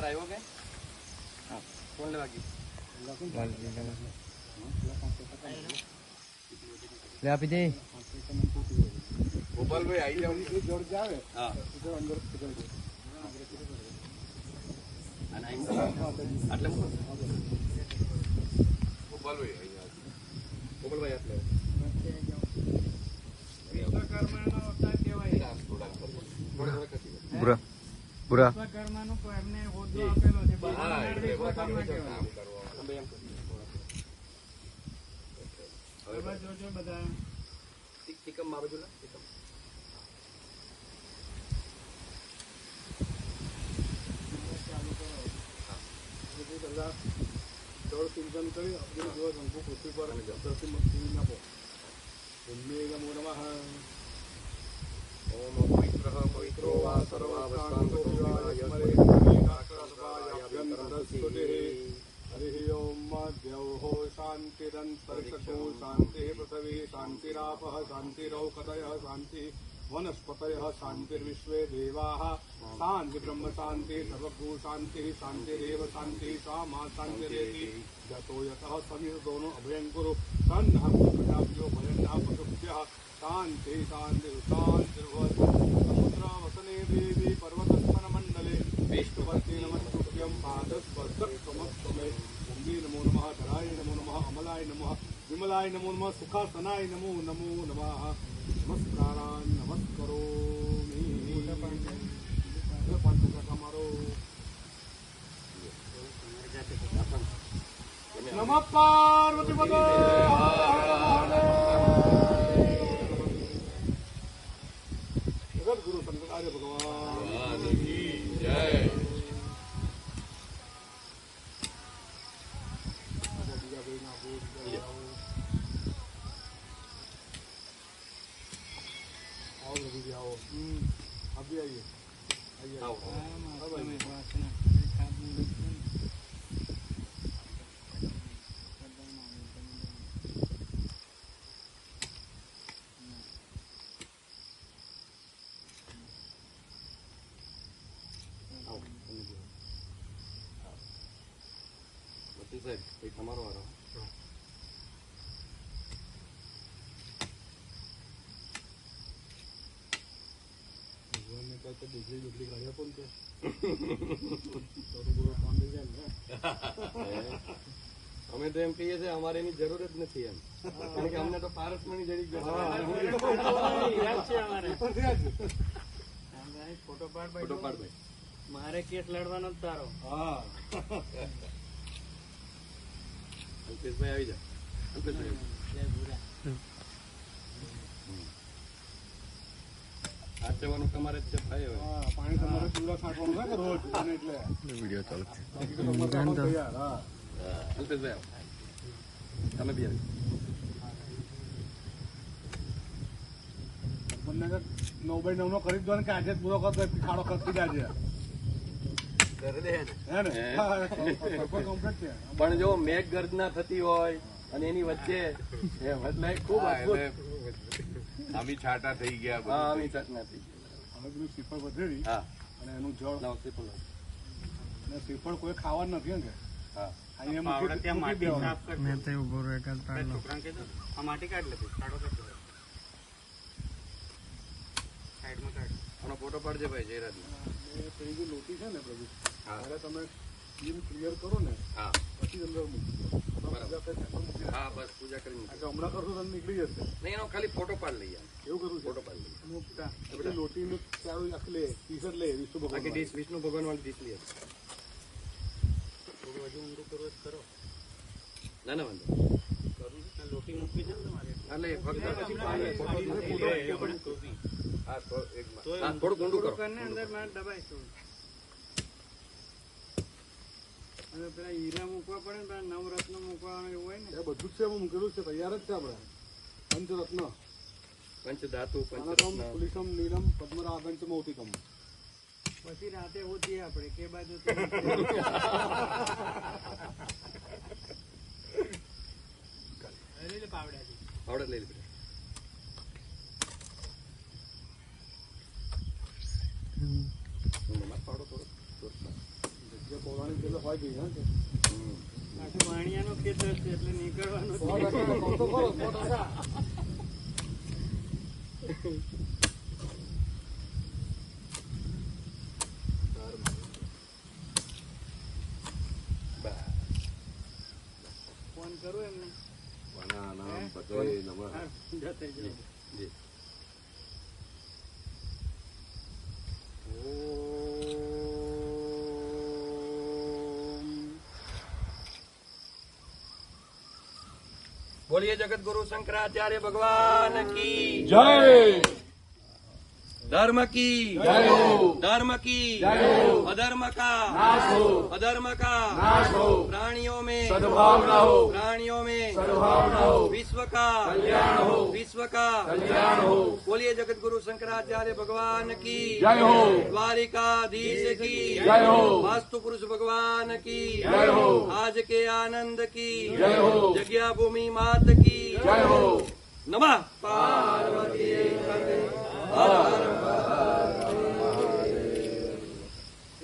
Colour આવ્યો કે હા કોણ લેવા ગયું લે આપી દે ગોપાલભાઈ આવી જાવ જોડ જાવે હા અંદર અને આટલે ગોપાલભાઈ ગોપાલભાઈ આટલે બુરા બુરા કર્મનો એમને હોદ્દો આપેલો છે બધા જોજો બધા ટીકમ માં બાજુ લા ટીકમ જળ સિંચન કરી અર્જુન જેવા શંકુ પૃથ્વી પર ધરતી મૂકી નાખો નમઃ ઓમ પવિત્ર પવિત્રો વા સર્વાવસ્થાંતો હરિ ઓમ દ્યૌ શાંતિરંતરિક્ષો શાંતિ પૃથ્વી શાંતિરાપઃ શાંતિરૌષધયઃ શાંતિ વનસ્પતયઃ શાંતિર્વિશ્વે દેવાઃ શાંતિ બ્રહ્મ શાંતિ સર્વભૂ શાંતિ શાંતિરેવ શાંતિ सा मां शांतिरेति यतो यतः समित दोनों अभयं कुरु सन्नः प्रजाभ्यो भयन्नः पशुभ्यः शांति शांति शांतिर्भवतु समुद्रावसने देवी पर्वतस्थनमण्डले विष्णुपत्नी नमस्तुभ्यं पादस्पर्शमस्तमे कुम्भी नमो नमः धराय नमो नमः अमलाय नमः विमलाय नमो नमः सुखासनाय नमो नमो नमः नमस्कारान् नमस्करोमि તમારો નમઃ પાર્વતી પદે જગદગુરુ શંકરાચાર્ય ભગવાન કી જય. आओ रघु जी आओ अभी आइए સાહેબ તમારો વારો બીજલી ગાડી આપો ને કામ થઈ જાય ને અમે તો એમ કહીએ છીએ અમારે એની જરૂર જ નથી એમ કારણ કે અમને તો પારસમણી જડી ફોટો પાડ ભાઈ મારે કેસ લડવાનો જ તારો હા અલ્પેશભાઈ આવી જાય અલ્પેશભાઈ હાથ જવાનું તમારે જ છે ભાઈ હવે પાણી તમારે પૂરા છાંટવાનું છે કે રોજ અને એટલે વિડિયો ચાલુ છે અલ્પેશભાઈ તમે બી આવી બંને 9x9 નો કરી દો ને કે આજે જ પૂરો કરતો ખાડો ખર્ચી જાય હે ને કમ્પ્લીટ છે પણ જો મેઘ ગર્જના થતી હોય અને એની વચ્ચે એટલે ખૂબ અદભુત આમી છાટા થઈ ગયા હા આવી ચટના થઈ હવે પેલું શ્રીફળ વધેરી હા અને એનું જળ લાવ શ્રીફળ અને શ્રીફળ કોઈ ખાવાનું નથી ને કે હા અહીંયા મૂકી દેવાનું મેં તો ઉભો રહ્યો કાલ પાડલો આ માટી કાઢ લે કાઢો કાઢો સાઈડમાં કાઢ આનો ફોટો પાડજે ભાઈ જયરાજ પેલી જે લોટી છે ને પ્રભુ હા. ત્યારે તમે ટીમ ક્લિયર કરો ને હા પછી અંદર મૂકી દો હા બસ પૂજા કરીને મૂકી. હમણાં કરશો તો નીકળી જશે નહીં એનો ખાલી ફોટો પાડ લઈએ એવું કરવું ફોટો છે પાડ લઈએ પછી લોટીનું ચારું આખી લે ટી શર્ટ લે વિષ્ણુ બાકી ભગવાન ડીશ વિષ્ણુ ભગવાન વાળી ડીશ લઈએ થોડું હજુ ઊંડું કરવું કરો ના ના વાંધો કરું છે લોટી મૂકવી છે ને તમારે એટલે ફક્ત પછી પાડ લે, ફોટો હા, હા થોડું ઊંડું કરો કરીને અંદર માં દબાઈશું અને પેલા હીરા મૂકવા પડે ને પેલા નવરત્ન મૂકવાનું એવું હોય ને એ બધું જ છે એમાં મૂકેલું છે તૈયાર જ છે આપણે પંચરત્ન પંચધાતુ કનકમ પંચરત્ન કુલિકમ નીલમ પદ્મરાગમ ચ મૌતિકમ પછી રાતે હોતીએ આપણે કે બાજુ પાવડાથી આવડે લઈ લે પાવડો થોડો જે પૌરાણિક રીતે હોય ગઈ હે કે આખું વાણિયાનું ખેતર છે એટલે નીકળવાનું જ 100% નહીં. કહું તો ખરો, 100%. ફોન કરું એમને વનાનામ પતય નમઃ. હા, જતા જાઓ. બોલીએ જગત ગુરુ શંકરાચાર્ય ભગવાન કી જય धर्म की जय हो, धर्म की जय हो, अधर्म का नाश हो, अधर्म का नाश हो, प्राणियों में सद्भावना हो, प्राणियों में सद्भावना हो, विश्व का कल्याण हो, विश्व का कल्याण हो। बोलिए जगत गुरु शंकराचार्य भगवान की जय हो, द्वारिकाधीश की जय हो, वास्तु पुरुष भगवान की जय हो, आज के आनंद की जय हो, जग्या भूमि मात की जय हो। नमः पार्वती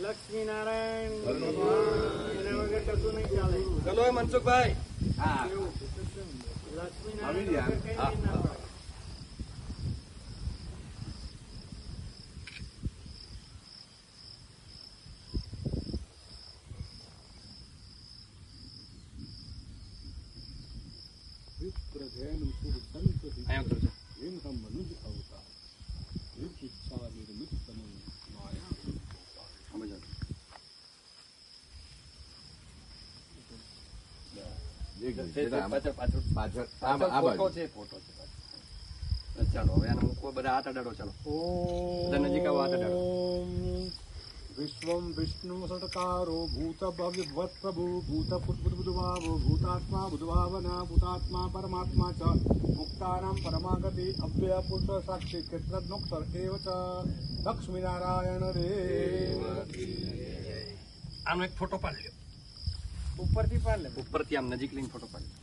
લક્ષ્મીનારાયણ એના વગર કશું નહીં ચાલે. चलो मनसुख भाई લક્ષ્મીનારાયણ વગર કંઈ નહીં ના પાડે. વિપ્રધેનુ સુરસંતતિ અહીંયા ઉતરજો. ઇન્હ મનુજ અવતાર વિચિત્સા નિર્મિત તનુ માયા સમજો. પાછળ ફોટો છે ફોટો છે ચાલો હવે આને મૂકો બધા હાથ અડાડો ચાલો બધા નજીક આવો હાથ અડાડો વિશ્વમ વિષ્ણુ સટકારો ભૂત ભવ્યવત પ્રભુ ભૂત પુત્બુદ્ભાવો ભૂતાત્મા બુદ્ધભાવના ભૂતાત્મા પરમાત્મા ચ મુક્તાનામ પરમાગતિ અવ્યય પુરુષ સાક્ષી ક્ષેત્રજ્ઞોક્ષર એવ ચ લક્ષ્મીનારાયણ દેવ આનો એક ફોટો પાડી લ્યો ઉપરથી પાડ લે. ઉપરથી આમ નજીક લઈને ફોટો પાડી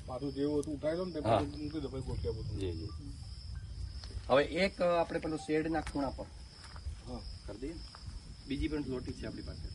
પાછું જેવું હતું ઉઠાઈ લો ને તે હા. પાછું મૂકી દો પછી ગોઠવ્યા બધું. જી જી હવે એક આપણે પેલું શેડના ખૂણા પર હા. કરી દઈએ બીજી પણ લોટી છે આપણી પાસે